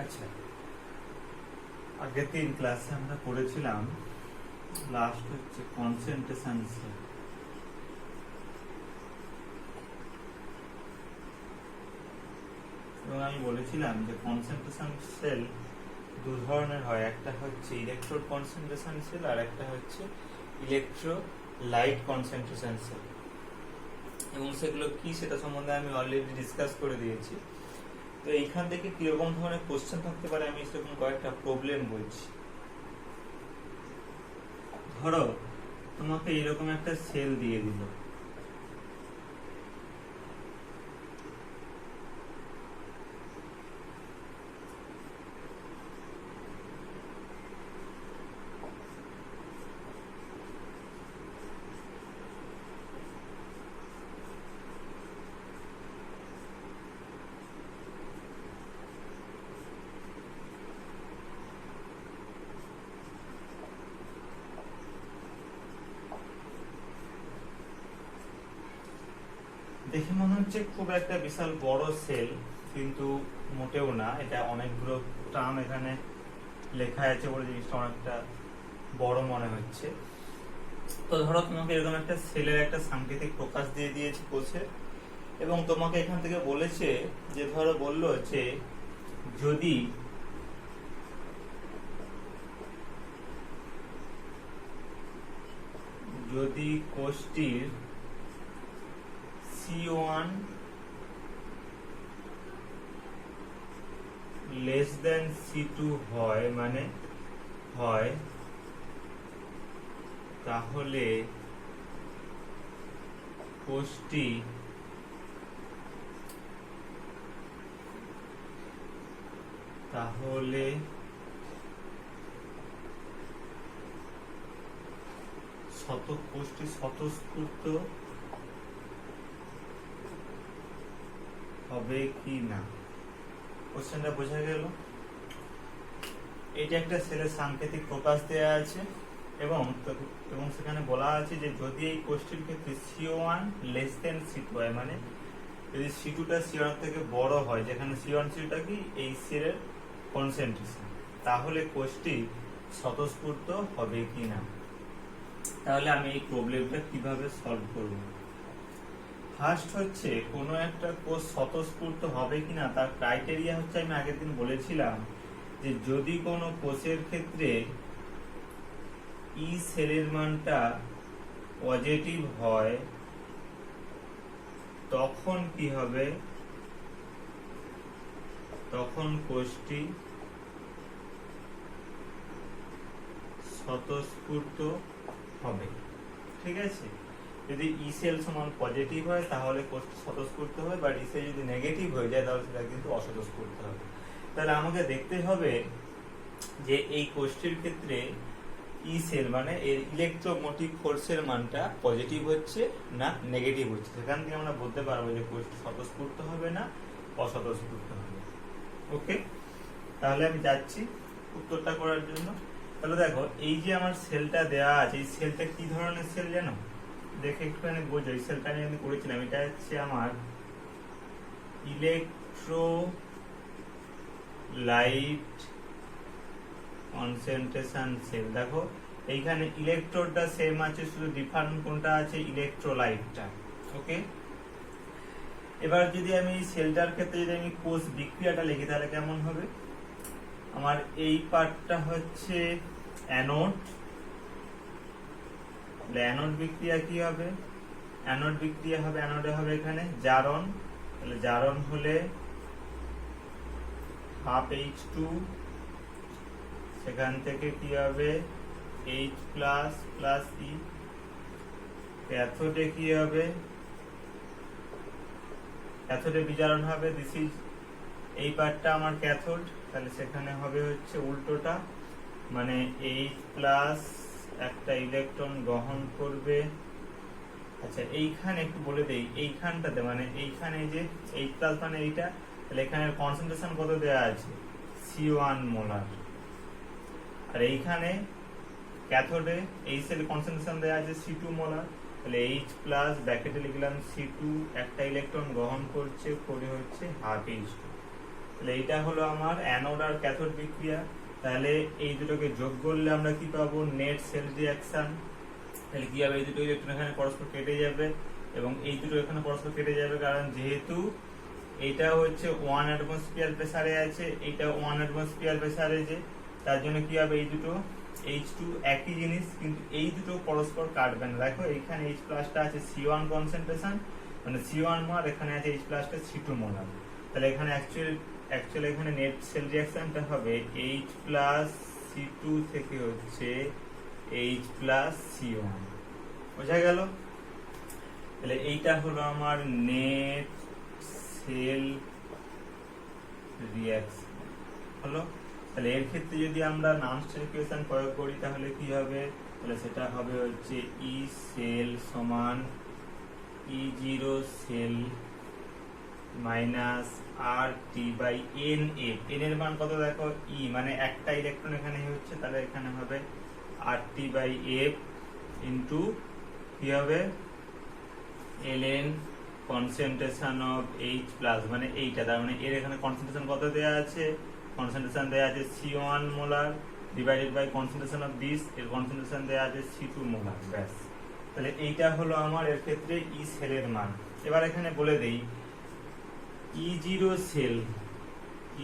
আচ্ছা, আগের 3 ক্লাসে আমরা পড়েছিলাম লাস্ট হচ্ছে কনসেন্ট্রেশন সেল। এবং আমি বলেছিলাম যে কনসেন্ট্রেশন সেল দু ধরনের হয়, একটা হচ্ছে ইলেকট্রোড কনসেন্ট্রেশন সেল আর একটা হচ্ছে ইলেকট্রোলাইট কনসেন্ট্রেশন সেল। এবং সেগুলো কি সেটা সম্বন্ধে আমি অলরেডি ডিসকাস করে দিয়েছি। তো এইখান থেকে কিরকম ধরনের কোশ্চেন থাকতে পারে আমি সেরকম কয়েকটা প্রবলেম বলছি। ধরো তোমাকে এরকম একটা সেল দিয়ে দিল, দেখে মনে হচ্ছে খুব একটা বিশাল বড় সেল, কিন্তু মোটেও না। এটা অনেকগুলো টার্ম এখানে লেখা আছে বলে জিনিসটা অনেকটা বড় মনে হচ্ছে। তো ধরো তোমাকে এরকম একটা সেলের একটা সাংকেতিক প্রকাশ দিয়ে দিয়েছে কোষে, এবং তোমাকে এখান থেকে বলেছে যে ধরো বললো যে যদি কোষটির C1 লেস দেন C2 হয়, মানে হয়, তাহলে কোষটি কোষটি স্বতঃস্ফূর্ত হবে কি না। কোশ্চেনটা বোঝা গেল? এইটা একটা সেলের সাংকেতিক প্রকাশ দেয়া আছে, এবং সেখানে বলা আছে যে যদি এই কোষটির ক্ষেত্রে C1 লেস দেন C2 হয়, মানে যদি C2টা C1 থেকে বড় হয়, যেখানে C1 টা কি এই সেলের কনসেন্ট্রেশন, তাহলে কোষটি স্বতঃস্ফূর্ত হবে কি না। তাহলে আমি এই প্রবলেমটা কিভাবে সলভ করব? ফার্স্ট হচ্ছে কোনো একটা কোষ স্বতঃস্ফূর্ত হবে কিনা তার ক্রাইটেরিয়া হচ্ছে, আমি আগের দিন বলেছিলাম যে যদি কোনো কোষের ক্ষেত্রে ই সেলের মানটা পজিটিভ হয় তখন কি হবে, তখন কোষটি স্বতঃস্ফূর্ত হবে। ঠিক আছে? যদি ই সেল সমান পজিটিভ হয় তাহলে কোষটি স্বতঃস্ফূর্ত হবে, বাট ই সেল যদি নেগেটিভ হয়ে যায় তাহলে সেটা কিন্তু অস্বতঃস্ফূর্ত হবে। তাহলে আমাকে দেখতে হবে যে এই কোষটির ক্ষেত্রে ই সেল মানে এর ইলেকট্রোমোটিভ ফোর্সের মানটা পজিটিভ হচ্ছে না নেগেটিভ হচ্ছে। সেখান থেকে আমরা বলতে পারবো যে কোষটি স্বতঃস্ফূর্ত হবে না অস্বতঃস্ফূর্ত হবে। ওকে, তাহলে আমি যাচ্ছি উত্তরটা করার জন্য। তাহলে দেখো এই যে আমার সেলটা দেওয়া আছে, এই সেলটা কি ধরনের সেল জানো? দেখে একটুখানি বোঝো। এই সেলটা আমি করেছিলাম, এটা হচ্ছে আমার ইলেকট্রোলাইট কনসেন্ট্রেশন সেল। দেখো এইখানে ইলেকট্রোডটা সেম আছে, শুধু ডিফারেন্ট কোনটা আছে, ইলেকট্রোলাইটটা। ওকে, এবার যদি আমি এই সেলটার ক্ষেত্রে যদি আমি কোষ বিক্রিয়াটা লিখি তাহলে কেমন হবে? আমার এই পার্টটা হচ্ছে অ্যানোড। অ্যানোড বিক্রিয়া কি হবে? অ্যানোড বিক্রিয়া হবে, অ্যানোডে হবে এখানে জারণ। তাহলে জারণ হলে হাফ H2, সেখান থেকে কি হবে H প্লাস প্লাস ই। ক্যাথোডে কি হবে? ক্যাথোডে বিজারণ হবে, দিস ইজ এই পার্টটা আমার ক্যাথোড, তাহলে সেখানে হবে হচ্ছে উল্টোটা, মানে H প্লাস একটা ইলেকট্রন গ্রহণ করবে। আচ্ছা, এইখানে একটু বলে দেই, এইখানটাতে মানে এইখানে যে H প্লাস মানে এইটা, তাহলে এখানে কনসেন্ট্রেশন কত দেওয়া আছে? C1 molar. আর এইখানে ক্যাথোডে এই সেল কনসেন্ট্রেশন দেওয়া আছে C2 মোলার, তাহলে H প্লাস ব্র্যাকেটে লিখলাম C2, একটা ইলেকট্রন গ্রহণ করছে, করে হচ্ছে হাফ H2। তাহলে এইটা হলো আমার অ্যানোড আর ক্যাথোড বিক্রিয়া। তাহলে এই দুটোকে যোগ করলে আমরা কি পাবো, নেট সেল রিঅ্যাকশন। তাহলে কি হবে, এই দুটো ইলেকট্রন এখানে পরস্পর কেটে যাবে এবং এই দুটো এখানে পরস্পর কেটে যাবে, কারণ যেহেতু এইটা হচ্ছে 1 অ্যাটমসফিয়ার প্রেসারে আছে, এইটা 1 অ্যাটমসফিয়ার প্রেসারে, যে তার জন্য কি হবে, এই দুটো H2 একই জিনিস, কিন্তু এই দুটো পরস্পর কাটবে না। দেখো এইখানে H প্লাসটা আছে C1 কনসেন্ট্রেশন, মানে C1 মোলার, এখানে আছে H প্লাসটা C2 মোলার। তাহলে এখানে অ্যাকচুয়ালি এখানে নেট সেল রিঅ্যাকশনটা হবে H প্লাস C2 থেকে হচ্ছে H প্লাস C1। বোঝা গেল? তাহলে এইটা হলো আমার নেট সেল রিঅ্যাকশন হলো। তাহলে এর ক্ষেত্রে যদি আমরা নামস্টের ইকুয়েশন প্রয়োগ করি তাহলে কি হবে, তাহলে সেটা হবে হচ্ছে ই সেল সমান E0 cell minus R T by N F. N এর মান কত দেখো, ই মানে একটা ইলেকট্রন এখানে হচ্ছে, তাহলে এখানে হবে আর টি বাই এফ ইন্টু কি হবে ln concentration of H plus, মানে এইটা, তার মানে এর এখানে কনসেন্ট্রেশন কত দেয়া আছে, কনসেন্ট্রেশন দেয়া আছে C1 molar divided by concentration of this, এর কনসেন্ট্রেশন দেয়া আছে C2 মোলার, ব্যাস। তাহলে এইটা হলো আমার এর ক্ষেত্রে ই সেলের মান। এবার এখানে বলে দেই E0 সেল,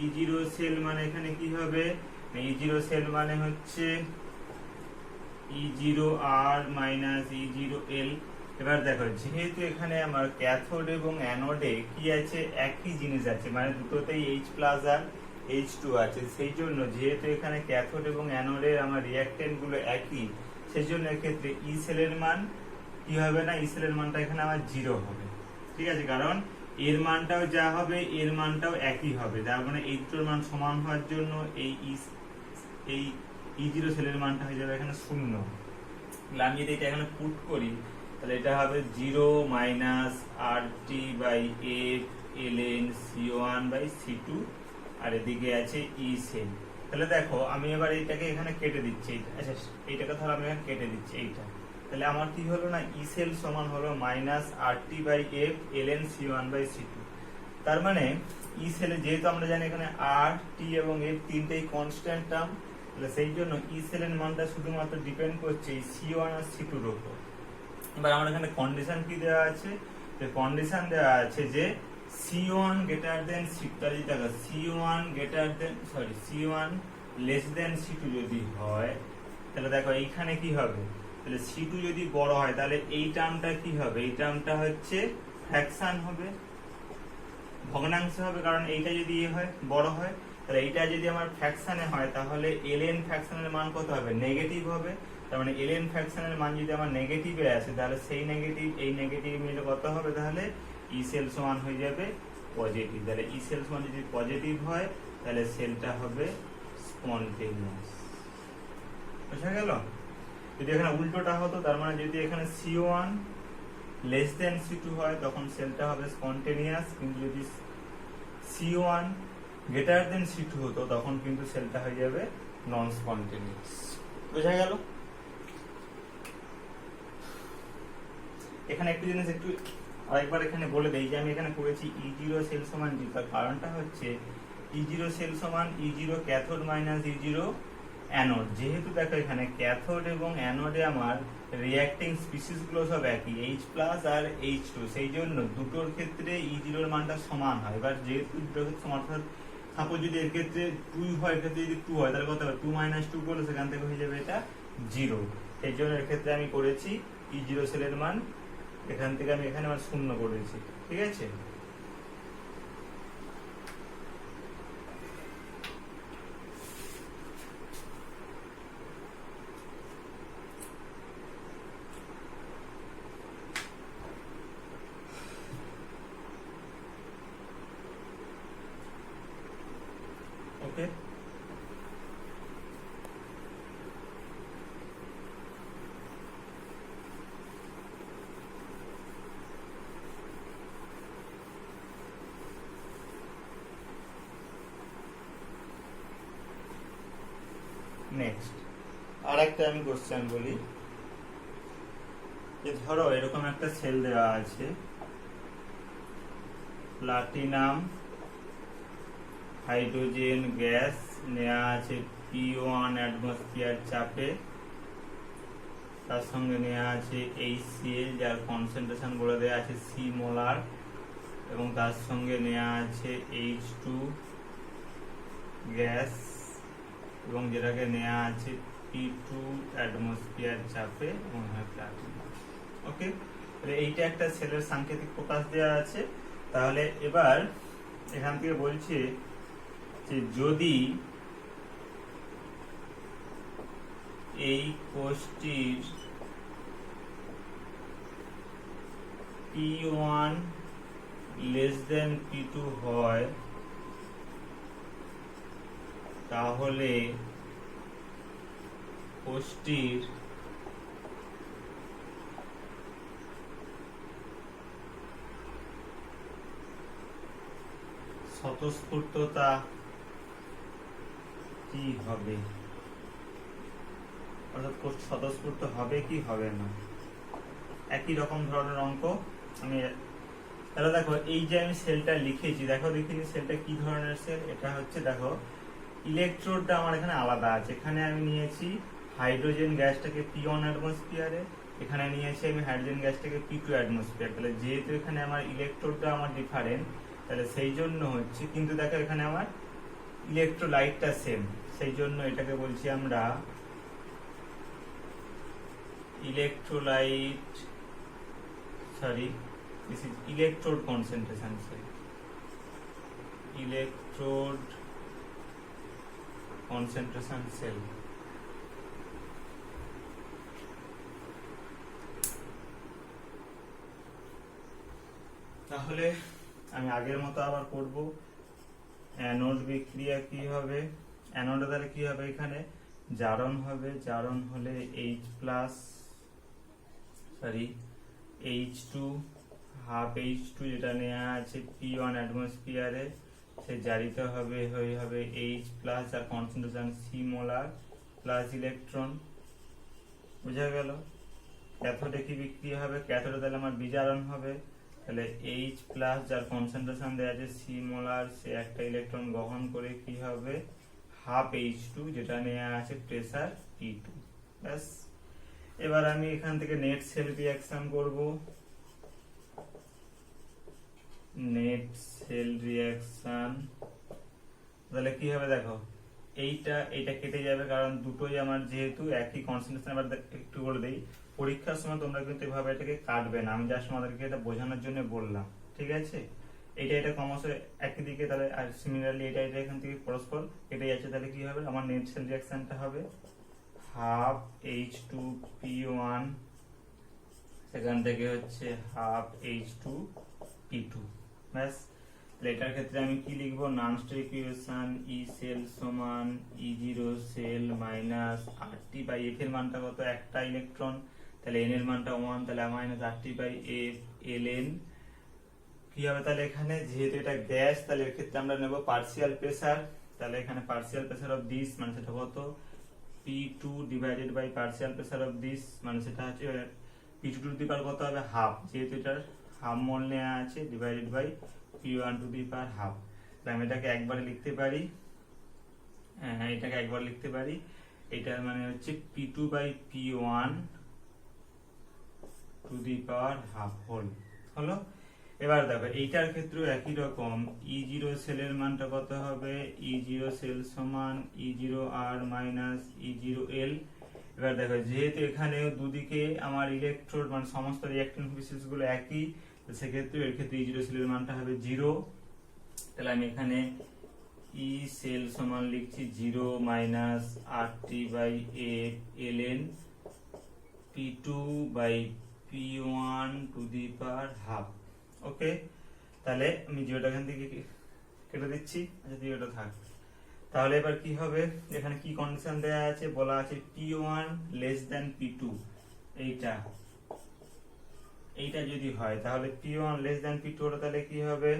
E0 সেল মানে এখানে কি হবে, E0 সেল মানে হচ্ছে E0R মাইনাস E0L। এবার দেখো যেহেতু এখানে আমার ক্যাথোড এবং অ্যানোডে কি আছে, একই জিনিস আছে, মানে দুটোতেই H প্লাস আর H2 আছে, সেই জন্য যেহেতু এখানে ক্যাথোড এবং অ্যানোডের আমার রিঅ্যাকট্যান্ট গুলো একই, সেই জন্য এক্ষেত্রে ই সেলের মান কি হবে না, ই সেলের মানটা এখানে আমার 0 হবে। ঠিক আছে, কারণ এর মানটাও যা হবে এর মানটাও একই হবে, তার মানে এই দুটোর মান সমান হওয়ার জন্য এই E0 সেলের মানটা হয়ে যাবে এখানে 0। আমি যদি এটা এখানে পুট করি তাহলে এটা হবে 0 minus R T by F ln C1 by C2, আর এদিকে আছে ই সেল। তাহলে দেখো আমি এবার এইটাকে এখানে কেটে দিচ্ছি, আচ্ছা এইটাকে তাহলে আমি এখানে কেটে দিচ্ছি এইটা। তাহলে আমার কি হলো না, ই সেল সমান হলো minus R T by F ln C1 by C2। তার মানে ই সেলে যেহেতু আমরা জানি এখানে আর টি এবং এফ তিনটেই কনস্ট্যান্ট টার্ম, তাহলে সেই জন্য ই সেলের মানটা শুধুমাত্র ডিপেন্ড করছে এই C1 আর C2 এর উপর। এবার আমার এখানে কন্ডিশন কি দেওয়া আছে, যে কন্ডিশন দেওয়া আছে যে C1 গ্রেটার দেন C2, তাহলে দেখো C1 greater than C1 less than C2 যদি হয়, তাহলে দেখো এইখানে কি হবে, তাহলে C2 যদি বড় হয় তাহলে এই টার্মটা কি হবে, এই টার্মটা হচ্ছে ফ্র্যাকশন হবে, ভগ্নাংশ হবে, কারণ এইটা যদি হয় বড় হয়, তাহলে এইটা যদি আমার ফ্র্যাকশনে হয় তাহলে ln ফ্র্যাকশনের মান কত হবে, নেগেটিভ হবে। তার মানে ln ফ্র্যাকশনের মান যদি আমার নেগেটিভে আসে তাহলে সেই নেগেটিভ এই নেগেটিভ মিলে কত হবে, তাহলে ই সেল সমান হয়ে যাবে পজিটিভ। তাহলে ই সেল সমান যদি পজিটিভ হয় তাহলে সেলটা হবে স্পন্টেনিয়াস। বুঝা গেল? যদি এখানে উল্টোটা হতো, তার মানে যদি এখানে C1 লেস দেন C2 হয় তখন সেলটা হবে স্পন্টেনিয়াস, কিন্তু যদি C1 গ্রেটার দেন C2 হতো তখন কিন্তু সেলটা হয়ে যাবে নন স্পন্টেনিয়াস। বোঝা গেল? এখানে একটু জিনিস একটু আরেকবার এখানে বলে দেই যে আমি এখানে করেছি E0 সেল সমান জি, তার কারণটা হচ্ছে E0 সেল সমান E0 cathode minus E0 anode. যেহেতু দেখো এখানে ক্যাথোড এবং অ্যানোডে আমার রিঅ্যাক্টিং স্পিসিস গুলো সব একই, H প্লাস আর H2, সেই জন্য দুটোর ক্ষেত্রে E0 এর মানটা সমান হয়। এবার যেহেতু দুটোর ক্ষেত্রে সমান, অর্থাৎ সাপোজ যদি এর ক্ষেত্রে 2 হয়, এর ক্ষেত্রে যদি 2 হয় তাহলে কত হবে, 2 মাইনাস 2 করলে সেখান থেকে হয়ে যাবে এটা 0। সেই জন্য এর ক্ষেত্রে আমি করেছি E0 সেলের মান এখান থেকে আমি এখানে আমার 0 করেছি। ঠিক আছে, ওকে। নেক্সট আর একটা আমি কোশ্চেন বলি, যে ধরো এরকম একটা সেল দেওয়া আছে প্লাটিনাম হাইড্রোজেন গ্যাস নেওয়া আছে P1 অ্যাটমসফিয়ার চাপে, তার সঙ্গে নেওয়া আছে HCl যার কনসেন্ট্রেশন বলে দেওয়া আছে C মোলার, এবং তার সঙ্গে নেওয়া আছে H2 গ্যাস, এবং যেটাকে নেওয়া আছে P2 অ্যাটমসফিয়ার চাপে, এবং ওকে। এইটা একটা সেলের সাংকেতিক প্রকাশ দেওয়া আছে। তাহলে এবার এখান থেকে বলছে যে যদি এই কোষটির P1 less than P2 হয় তাহলে কোষটির স্বতঃস্ফূর্ততা কি হবে, অর্থাৎ কোষ স্বতঃস্ফূর্ত হবে কি হবে না। একই রকম ধরনের অঙ্ক আমি, তাহলে দেখো এই যে আমি সেলটা লিখেছি, দেখো দেখিনি সেলটা কি ধরনের সেল। এটা হচ্ছে দেখো ইলেকট্রোডটা আমার এখানে আলাদা আছে, এখানে আমি নিয়েছি হাইড্রোজেন গ্যাসটাকে P1 অ্যাটমসফিয়ারে, এখানে নিয়েছি আমি হাইড্রোজেন গ্যাসটাকে P2 অ্যাটমসফিয়ার। তাহলে যেহেতু এখানে আমার ইলেকট্রোডটা আমার ডিফারেন্ট, তাহলে সেই জন্য হচ্ছে, কিন্তু দেখো এখানে আমার ইলেকট্রোলাইটটা সেম, সেই জন্য এটাকে বলছি আমরা electrolyte, sorry, this is electrode concentration cell, electrode concentration cell। তাহলে আমি আগের মতো আবার করব। অ্যানোড বিক্রিয়া কি হবে, অ্যানোডে তাহলে কি হবে, এখানে জারণ হবে, জারণ হলে H2 হাফ H2 যেটা নেওয়া আছে P1 অ্যাটমসফিয়ারে, সে জারিত হবে হবে H প্লাস, আর concentration C molar plus electron. বুঝা গেল? ক্যাথোডে কি বিক্রিয়া হবে, ক্যাথোডে তাহলে আমার বিজারণ হবে, তাহলে H প্লাস যার কনসেন্ট্রেশন দেওয়া আছে C মোলার, সে একটা ইলেকট্রন গ্রহণ করে কি হবে হাফ H2 যেটা নেওয়া আছে প্রেসার P2। ব্যাস, এবার আমি এখান থেকে নেট সেল রিঅ্যাকশন করব। নেট সেল রিঅ্যাকশন তাহলে কি হবে, দেখো এইটা কেটে যাবে, কারণ দুটোই আমার যেহেতু একই কনসেন্ট্রেশন। আবার একটু বলে দেই, পরীক্ষার সময় তোমরা কিন্তু এভাবে এটাকে কাটবে না, আমি জাস্ট তোমাদেরকে এটা বোঝানোর জন্য বললাম, ঠিক আছে। এটা ক্রমশ একই দিকে, তাহলে আর সিমিলারলি এটা এখান থেকে পরস্পর কেটে যাচ্ছে, তাহলে কি হবে আমার নেট সেল রিঅ্যাকশনটা হবে হাফ H2P1, সেখান থেকে হচ্ছে হাফ H2P2। ব্যাস, এটার ক্ষেত্রে আমি কি লিখবো, ননস্টার ইকুয়েশন E সেল সমান E0 cell minus RT by F এর মানটা কত, একটা ইলেকট্রন, তাহলে N এর মানটা 1, তাহলে minus RT by F ln কি হবে, তাহলে এখানে যেহেতু এটা গ্যাস, তাহলে এর ক্ষেত্রে আমরা নেব পার্শিয়াল প্রেসার, তাহলে এখানে পার্শিয়াল প্রেসার অফ দিস মানে সেটা কত P2 divided by partial pressure of this, মানে সেটা হচ্ছে P2 টু দি পাওয়ার কত হবে হাফ, যেহেতু এটার হাফ মোল নেওয়া আছে, divided by P1 to the power half. আমি এটাকে একবারে লিখতে পারি, হ্যাঁ এটাকে একবার লিখতে পারি, এটার মানে হচ্ছে P2 by P1 to the power half whole হলো। এবার দেখো এইটার ক্ষেত্রেও একই রকম, E0 সেলের মানটা কত হবে, E0 সেল সমান E0R মাইনাস E0L। এবার দেখো যেহেতু এখানেও দুদিকে আমার ইলেকট্রোড মানে সমস্ত রিঅ্যাকট্যান্ট বিশেষ গুলো একই, সেক্ষেত্রে এর ক্ষেত্রে E0 সেলের মানটা হবে 0। তাহলে আমি এখানে E সেল সমান লিখছি 0 minus RT by F ln P2 by P1 to the power half. Okay, তাহলে আমি জিরোটা এখান থেকে কেটে দিচ্ছি, আচ্ছা জিরোটা থাক। তাহলে এবার কি হবে, এখানে কি কন্ডিশন দেয়া আছে, বলা আছে P1 লেস দ্যান P2, এইটা যদি হয় তাহলে P1 লেস দ্যান P2 হলো, তাহলে কি হবে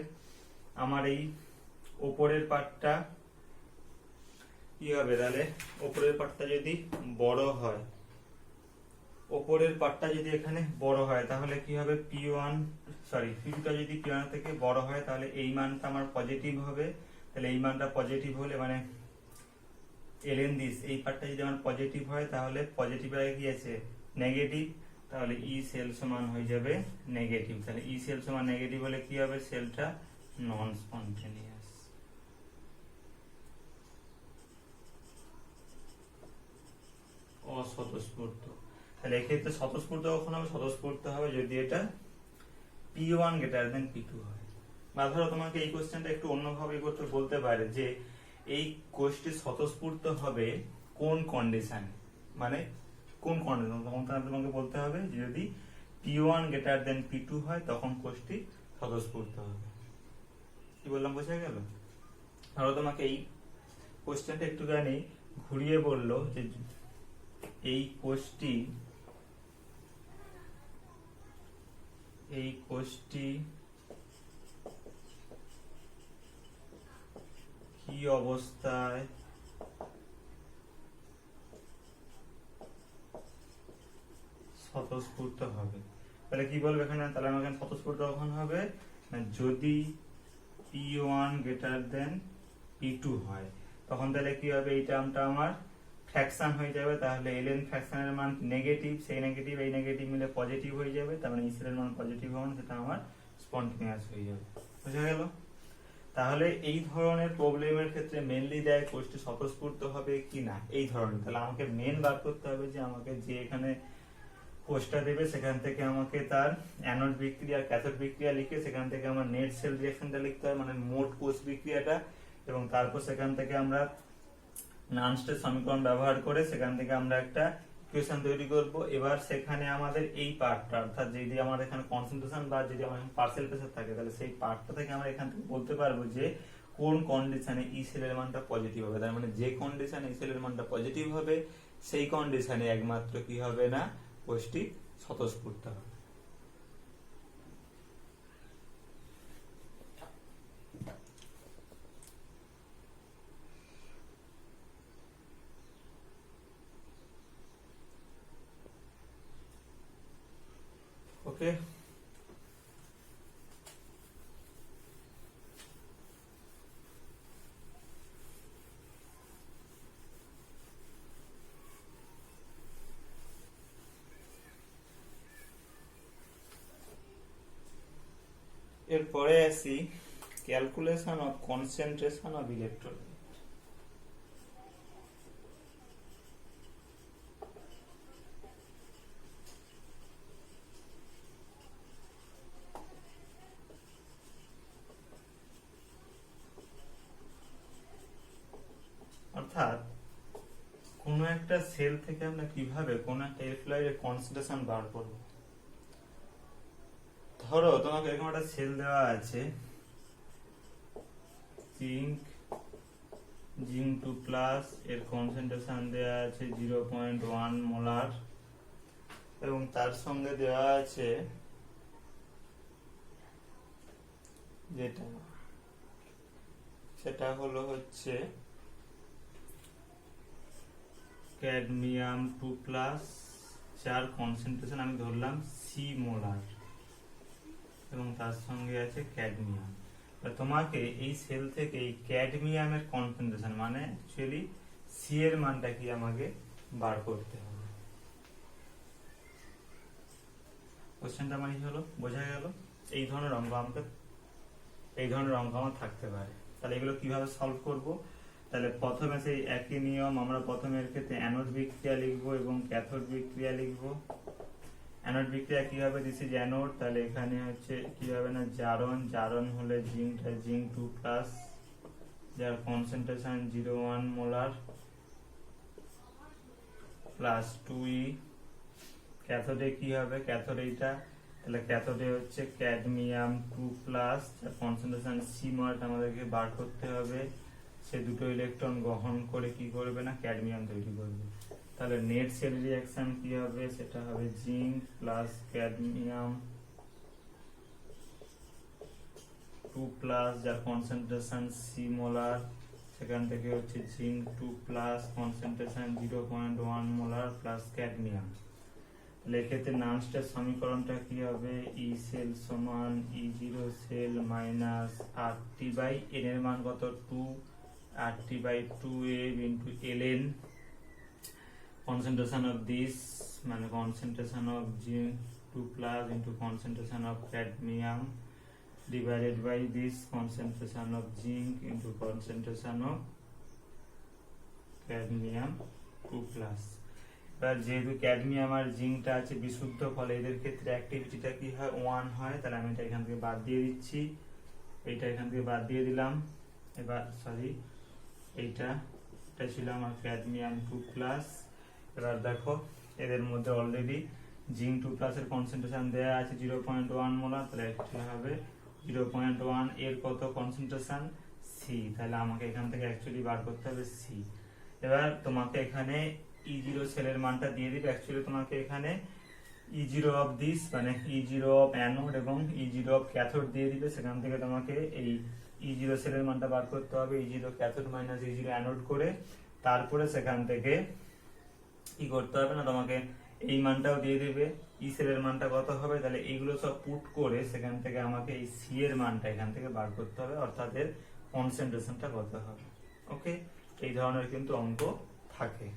আমার এই উপরের পার্টটা কি হবে, তাহলে উপরের পার্টটা যদি বড় হয়, উপরের পার্টটা যদি এখানে বড় হয় তাহলে কি হবে P2টা যদি P1 থেকে বড় হয় তাহলে এই মানটা আমার পজিটিভ হবে, তাহলে এই মানটা পজিটিভ হলে মানে এলএন দিস এই পার্টটা যদি আমার পজিটিভ হয় তাহলে পজিটিভ আগে কি আছে নেগেটিভ, তাহলে ই সেল সমান হয়ে যাবে নেগেটিভ। তাহলে ই সেল সমান নেগেটিভ হলে কি হবে, সেলটা নন স্পন্টেনিয়াস। অস্বতঃস্ফূর্ত। তাহলে এক্ষেত্রে স্বতঃস্ফূর্ত কখন হবে, স্বতঃস্ফূর্ত হবে যদি এটা P1 গ্রেটার দেন P2 হয়। বা ধরো তোমাকে এই কোশ্চেনটা একটু অন্যভাবে করতে বলতে পারে যে এই কোষটি স্বতঃস্ফূর্ত হবে কোন কন্ডিশনে, মানে কোন কন্ডিশন, তখন তোমাকে বলতে হবে যে যদি P1 গ্রেটার দেন P2 হয় তখন কোষটি স্বতঃস্ফূর্ত হবে। কি বললাম বোঝা গেল? ধরো তোমাকে এই কোশ্চেনটা একটুখানি ঘুরিয়ে বললো যে এই কোষটি কি অবস্থায় স্বতঃস্ফূর্ত হবে, তাহলে কি বলবে এখানে, তাহলে আমাকে স্বতঃস্ফূর্ত কখন হবে না যদি P1 গ্রেটার দেন P2 হয়, তখন তাহলে কি হবে এই টার্মটা আমার ফ্র্যাকশন হয়ে যাবে, তাহলে ln ফ্র্যাকশনের মান নেগেটিভ, সেই নেগেটিভ এই নেগেটিভ মিলে পজিটিভ হয়ে যাবে, তার মানে ইসেল এর মান পজিটিভ হওয়ার সেটা আমার স্পন্টেনিয়াস হয়ে যাবে। বুঝা গেল? তাহলে এই ধরনের প্রবলেমের ক্ষেত্রে মেনলি দেয় কোষটি স্বতঃস্ফূর্ত হবে কি না এই ধরনের, তাহলে আমাকে মেন বার করতে হবে যে আমাকে যে এখানে কোষটা দেবে সেখান থেকে আমাকে তার অ্যানোড বিক্রিয়া ক্যাথোড বিক্রিয়া লিখে সেখান থেকে আমার নেট সেল রিঅ্যাকশনটা লিখতে হবে, মানে মোট কোষ বিক্রিয়াটা, এবং তারপর সেখান থেকে আমরা নানস্টেট সমীকরণ ব্যবহার করে সেখান থেকে আমরা একটা ইকুয়েশন তৈরি করব। এবার সেখানে আমাদের এই পার্টটা অর্থাৎ যদি আমাদের এখানে কনসেন্ট্রেশন বা যদি আমার পার্সিয়াল প্রেসার থাকে তাহলে সেই পার্টটা থেকে আমরা এখান থেকে বলতে পারবো যে কোন কন্ডিশনে ই সেলের মানটা পজিটিভ হবে, তার মানে যে কন্ডিশনে ই সেলের মানটা পজিটিভ হবে সেই কন্ডিশনে একমাত্র কি হবে না কোষটি স্বতঃস্ফূর্ত হবে। ওকে, এরপরে আসি calculation of concentration of electron. অর্থাৎ কোন একটা সেল থেকে আমরা কিভাবে কোন একটা ইলেকট্রোলাইটের কনসেন্ট্রেশন বার করব। ধরো তোমাকে এরকম একটা সেল দেওয়া আছে জিঙ্ক 2+ এর কনসেন্ট্রেশন দেওয়া আছে 0.1 মোলার এবং তার সঙ্গে দেওয়া আছে যেটা সেটা হলো হচ্ছে ক্যাডমিয়াম 2+, যার কনসেন্ট্রেশন আমি ধরলাম সি মোলার এবং তার সঙ্গে আছে ক্যাডমিয়াম। তোমাকে এই সেল থেকে এই ক্যাডমিয়ামের কনসেন্ট্রেশন মানে অ্যাকচুয়ালি সি এর মানটা কি আমাকে বার করতে হবে। কোশ্চেনটা মানে হলো বোঝা গেল? এই ধরনের অঙ্ক আমার থাকতে পারে। তাহলে এগুলো কিভাবে সলভ করব, তাহলে প্রথমে সেই একই নিয়ম, আমরা প্রথমে এর ক্ষেত্রে অ্যানোড বিক্রিয়া লিখবো এবং ক্যাথোড বিক্রিয়া লিখবো। অ্যানোড বিক্রিয়া কি হবে, দিস ইজ অ্যানোড, তাহলে এখানে হচ্ছে কি হবে না জারণ হলে জিঙ্ক 2+, যার কনসেন্ট্রেশন 0.1 মোলার প্লাস 2E। ক্যাথোডে কি হবে, ক্যাথোড এইটা, তাহলে ক্যাথোডে হচ্ছে ক্যাডমিয়াম 2+, যার কনসেন্ট্রেশন সি মোলার আমাদেরকে বার করতে হবে। সে দুটো ইলেকট্রন গ্রহণ করে কি করবে না ক্যাডমিয়াম তৈরি করবে। তাহলে নেট সেল রিঅ্যাকশন কি হবে, সেটা হবে জিঙ্ক প্লাস ক্যাডমিয়াম 2+, যার কনসেন্ট্রেশন সি মোলার, সেখান থেকে হচ্ছে zinc 2+, concentration 0.1 molar plus cadmium. তাহলে এক্ষেত্রে নানস্টেট সমীকরণটা কি হবে, ই সেল সমান E zero cell minus R T by N এর মান কত 2 R T by 2a into L N concentration of this মানে concentration of zinc 2 plus into concentration of cadmium divided by this concentration of zinc into concentration of cadmium 2 plus। এবার যেহেতু cadmium আর জিঙ্কটা আছে বিশুদ্ধ, ফলে এদের ক্ষেত্রে অ্যাক্টিভিটিটা কি হয় 1 হয়, তাহলে আমি এটা এখান থেকে বাদ দিয়ে দিচ্ছি, এইটা এখান থেকে বাদ দিয়ে দিলাম। এবার সরি এটা ছিল আমার ক্যাডমিয়াম 2 প্লাস। এবার দেখো এদের মধ্যে অলরেডি জিঙ্ক 2 প্লাস এর কনসেন্ট্রেশন দেয়া আছে 0.1 মোলার, তাহলে এটা হবে 0.1 এর কত কনসেন্ট্রেশন সি, তাহলে আমাকে এখান থেকে অ্যাকচুয়ালি বার করতে হবে সি। এবার তোমাকে এখানে E0 সেলের মানটা দিয়ে দিবে, অ্যাকচুয়ালি তোমাকে এখানে E0 অফ দিস মানে E0 অফ অ্যানোড এবং E0 অফ ক্যাথোড দিয়ে দিবে, সেখান থেকে তোমাকে এই E0 সেলের মানটা বার করতে হবে, E0 cathode minus E0 anode করে, তারপরে সেখান থেকে কি করতে হবে না তোমাকে এই মানটাও দিয়ে দেবে, ই সেলের মানটা কত হবে, তাহলে এইগুলো সব পুট করে সেখান থেকে আমাকে এই সি এর মানটা এখান থেকে বার করতে হবে, অর্থাৎ এর কনসেন্ট্রেশনটা কত হবে। ওকে, এই ধরনের কিন্তু অঙ্ক থাকে।